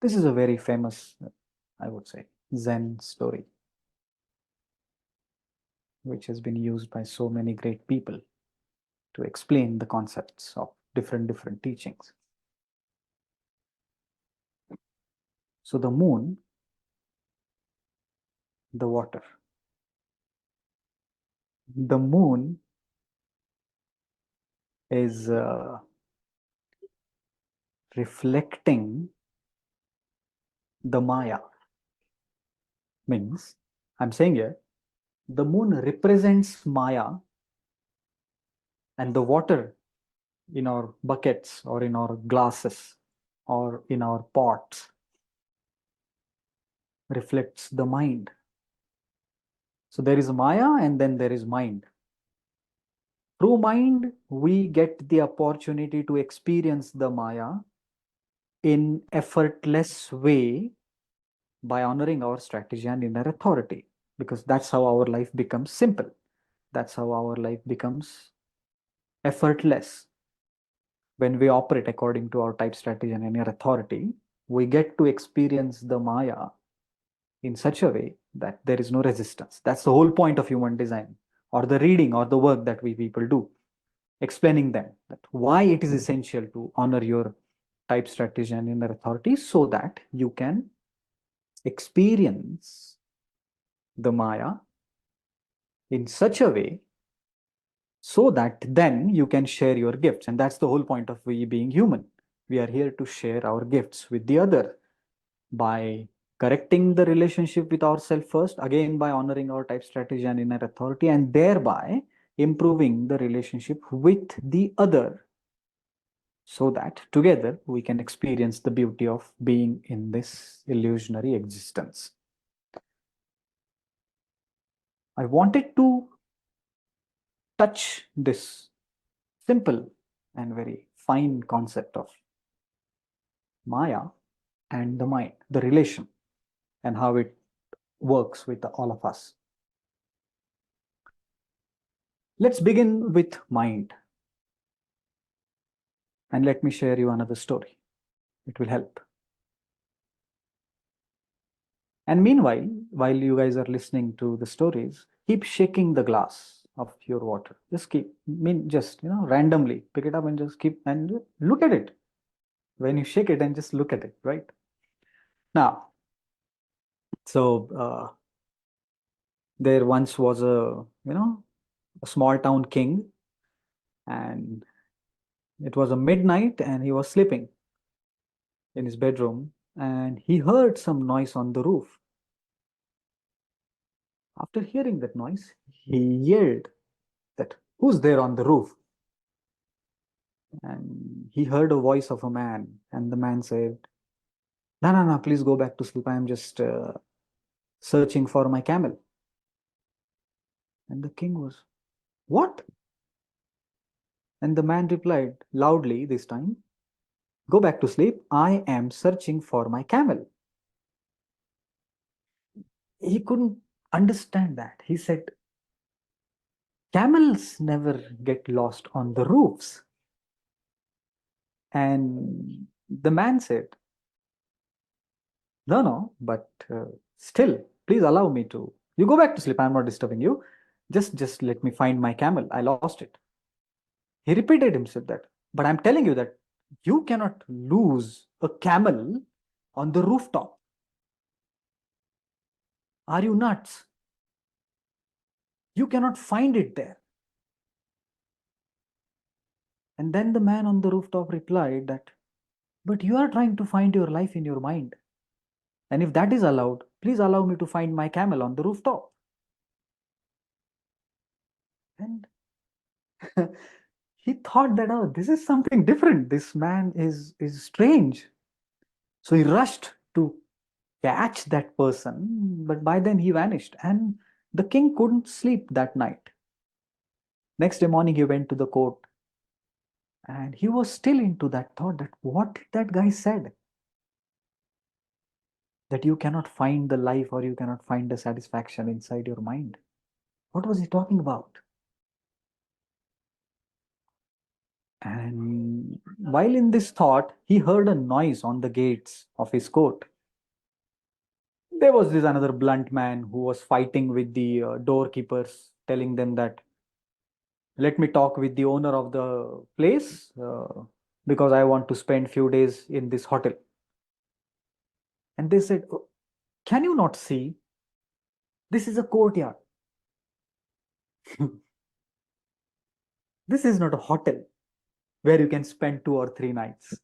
This is a very famous, I would say, Zen story, which has been used by so many great people to explain the concepts of different teachings. So the moon, the water. The moon is reflecting the Maya. Means, I'm saying here, the moon represents Maya, and the water in our buckets or in our glasses or in our pots reflects the mind. So there is Maya and then there is mind. Through mind, we get the opportunity to experience the Maya in effortless way by honoring our strategy and inner authority, because that's how our life becomes simple. That's how our life becomes effortless. When we operate according to our type, strategy, and inner authority, we get to experience the Maya in such a way that there is no resistance. That's the whole point of human design, or the reading or the work that we people do, explaining them that why it is essential to honor your type, strategy, and inner authority, so that you can experience the Maya in such a way so that then you can share your gifts. And that's the whole point of we being human. We are here to share our gifts with the other by correcting the relationship with ourselves first, again by honoring our type, strategy, and inner authority, and thereby improving the relationship with the other, so that together we can experience the beauty of being in this illusionary existence. I wanted to touch this simple and very fine concept of Maya and the mind, the relation, and how it works with all of us. Let's begin with mind. And let me share you another story. It will help. And meanwhile, while you guys are listening to the stories, keep shaking the glass of your water. Just keep, randomly pick it up and just keep and look at it. When you shake it and just look at it, right? Now, so there once was a small town king, and it was a midnight, and he was sleeping in his bedroom, and he heard some noise on the roof. After hearing that noise, he yelled that, "Who's there on the roof?" And he heard a voice of a man, and the man said, "No, no, no, please go back to sleep. I am just searching for my camel." And the king was, "What?" And the man replied loudly this time, "Go back to sleep. I am searching for my camel." He couldn't understand that. He said, "Camels never get lost on the roofs." And the man said, "No, no, but still, please allow me to. You go back to sleep. I'm not disturbing you. Just let me find my camel. I lost it." He repeated himself that, "But I'm telling you that you cannot lose a camel on the rooftop. Are you nuts? You cannot find it there." And then the man on the rooftop replied that, "But you are trying to find your life in your mind. And if that is allowed, please allow me to find my camel on the rooftop." And he thought that, oh, this is something different. This man is strange. So he rushed to catch that person, but by then he vanished, and the king couldn't sleep that night. Next day morning, he went to the court, and he was still into that thought that what did that guy said? That you cannot find the life or you cannot find the satisfaction inside your mind. What was he talking about? And while in this thought, he heard a noise on the gates of his court. There was this another blunt man who was fighting with the doorkeepers, telling them that, let me talk with the owner of the place because I want to spend few days in this hotel. And they said, "Oh, can you not see? This is a courtyard. This is not a hotel where you can spend 2 or 3 nights.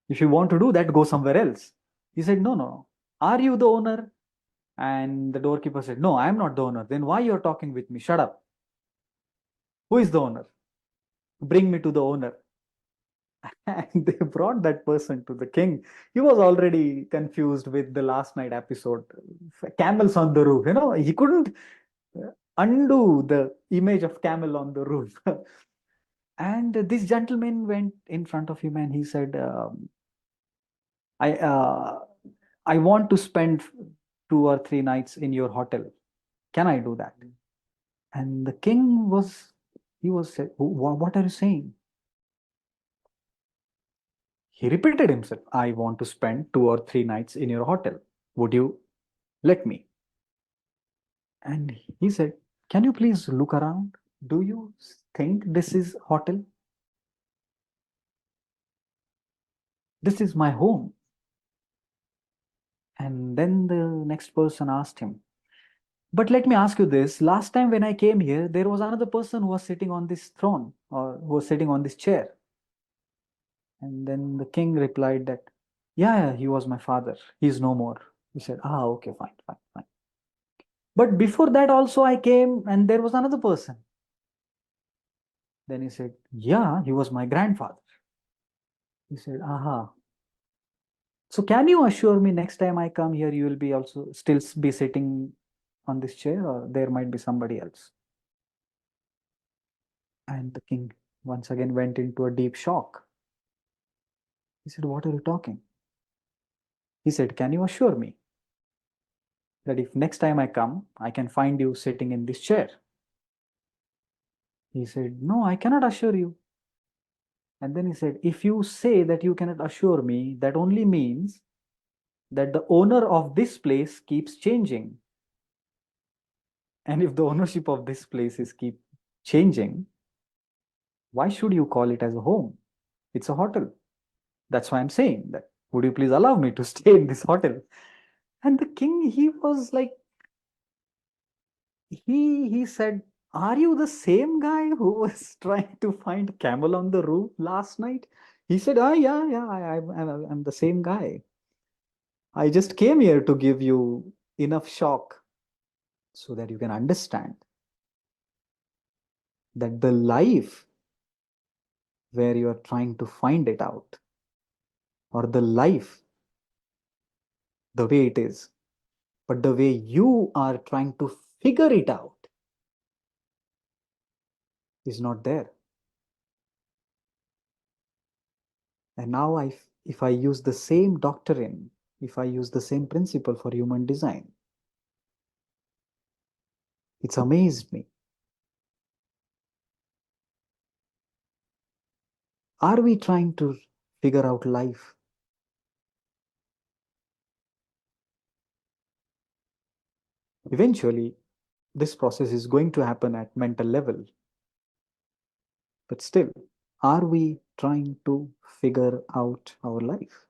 If you want to do that, go somewhere else." He said, no, no, no. Are you the owner? And the doorkeeper said, no, I am not the owner. Then why you're talking with me? Shut up. Who is the owner? Bring me to the owner. And they brought that person to the king. He was already confused with the last night episode. Camels on the roof. He couldn't undo the image of camel on the roof. And this gentleman went in front of him and he said, I I want to spend 2 or 3 nights in your hotel. Can I do that? And the king he was said, what are you saying? He repeated himself, I want to spend 2 or 3 nights in your hotel. Would you let me? And he said, can you please look around? Do you think this is hotel? This is my home. And then the next person asked him, but let me ask you this. Last time when I came here, there was another person who was sitting on this throne or who was sitting on this chair. And then the king replied that, yeah, he was my father. He's no more. He said, okay, fine, fine, fine. But before that also I came and there was another person. Then he said, yeah, he was my grandfather. He said, aha. So can you assure me next time I come here, you will be also still be sitting on this chair or there might be somebody else? And the king once again went into a deep shock. He said, what are you talking? He said, can you assure me that if next time I come, I can find you sitting in this chair? He said, no, I cannot assure you. And then he said, if you say that you cannot assure me, that only means that the owner of this place keeps changing. And if the ownership of this place is keep changing, why should you call it as a home? It's a hotel. That's why I'm saying that. Would you please allow me to stay in this hotel? And the king, he was like, he said, are you the same guy who was trying to find camel on the roof last night? He said, yeah, I'm the same guy. I just came here to give you enough shock so that you can understand that the life where you are trying to find it out, or the life the way it is, but the way you are trying to figure it out is not there. And now if I use the same doctrine, if I use the same principle for human design, it's amazed me. Are we trying to figure out life? Eventually, this process is going to happen at mental level. But still, are we trying to figure out our life?